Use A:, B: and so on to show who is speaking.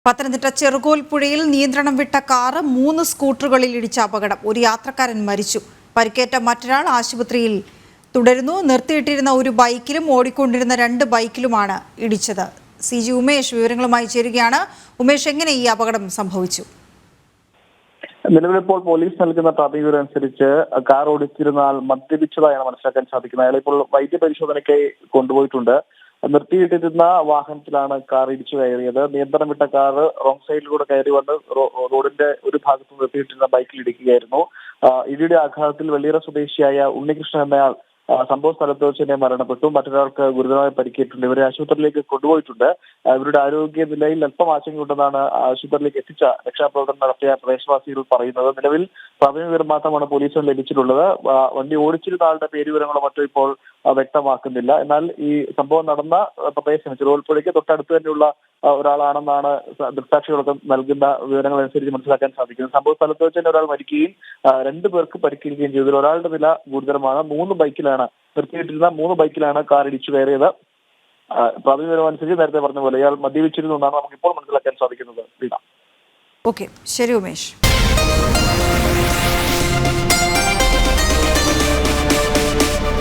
A: പത്തനംതിട്ട ചെറുകോൽപ്പുഴയിൽ നിയന്ത്രണം വിട്ട കാറ് 3 സ്കൂട്ടറുകളിൽ ഇടിച്ച അപകടം. ഒരു യാത്രക്കാരൻ മരിച്ചു. പരിക്കേറ്റ മറ്റൊരാൾ ആശുപത്രിയിൽ തുടരുന്നു. നിർത്തിയിട്ടിരുന്ന ഒരു ബൈക്കിലും ഓടിക്കൊണ്ടിരുന്ന 2 ബൈക്കിലുമാണ് ഇടിച്ചത്. CG ഉമേഷ് വിവരങ്ങളുമായി ചേരുകയാണ്. ഉമേഷ്, എങ്ങനെ ഈ അപകടം സംഭവിച്ചു?
B: നിലവിലിപ്പോൾ പോലീസ് നൽകുന്ന പ്രാഥമിക വിവരം അനുസരിച്ച് കാർ ഓടിച്ചിരുന്ന ആൾ മദ്യപിച്ചതായാണ് മനസ്സിലാക്കാൻ സാധിക്കുന്നത്. അയാളെ ഇപ്പോൾ വൈദ്യപരിശോധനയ്ക്കായി കൊണ്ടുപോയിട്ടുണ്ട്. നിർത്തിയിട്ടിരുന്ന വാഹനത്തിലാണ് കാർ ഇടിച്ചു കയറിയത്. നിയന്ത്രണം വിട്ട കാർ റോങ് സൈഡിലൂടെ കയറി വന്ന് റോഡിന്റെ ഒരു ഭാഗത്ത് നിർത്തിയിട്ടിരുന്ന ബൈക്കിൽ ഇടിക്കുകയായിരുന്നു. ഇടിയുടെ ആഘാതത്തിൽ വെള്ളിയറ സ്വദേശിയായ ഉണ്ണികൃഷ്ണൻ എന്നയാൾ സംഭവ സ്ഥലത്ത് വെച്ച് തന്നെ മരണപ്പെട്ടു. മറ്റൊരാൾക്ക് ഗുരുതരമായി പരിക്കേറ്റിട്ടുണ്ട്. ഇവരെ ആശുപത്രിയിലേക്ക് കൊണ്ടുപോയിട്ടുണ്ട്. ഇവരുടെ ആരോഗ്യ നിലയിൽ അല്പം ആശങ്കയുണ്ടെന്നാണ് ആശുപത്രിയിലേക്ക് എത്തിച്ച രക്ഷാപ്രവർത്തനം നടത്തിയ പ്രദേശവാസികൾ പറയുന്നത്. നിലവിൽ പ്രാഥമിക വിവരം മാത്രമാണ് പോലീസിന് ലഭിച്ചിട്ടുള്ളത്. വണ്ടി ഓടിച്ചിരുന്ന ആളുടെ പേര് വിവരങ്ങളോ മറ്റോ ഇപ്പോൾ വ്യക്തമാക്കുന്നില്ല. എന്നാൽ ഈ സംഭവം നടന്ന പ്രദേശം ചെറുകോൽപ്പുഴയ്ക്ക് തൊട്ടടുത്ത് തന്നെയുള്ള ഒരാളാണെന്നാണ് ദൃക്സാക്ഷികളൊക്കെ നൽകുന്ന വിവരങ്ങൾ അനുസരിച്ച് മനസ്സിലാക്കാൻ സാധിക്കുന്നത്. സംഭവ സ്ഥലത്ത് വെച്ച് തന്നെ ഒരാൾ മരിക്കുകയും 2 പേർക്ക് പരിക്കേൽക്കുകയും ചെയ്തതിൽ ഒരാളുടെ നില ഗുരുതരമാണ്. നിർത്തിയിട്ടിരുന്ന 3 ബൈക്കിലാണ് കാർ ഇടിച്ചു കയറിയത്. പ്രാഥമിക വിവരം അനുസരിച്ച് നേരത്തെ പറഞ്ഞ പോലെ ഇയാൾ മദ്യപിച്ചിരുന്നു എന്നാണ് നമുക്ക് ഇപ്പോൾ മനസ്സിലാക്കാൻ സാധിക്കുന്നത്.
A: ഓക്കെ, ശരി ഉമേഷ്.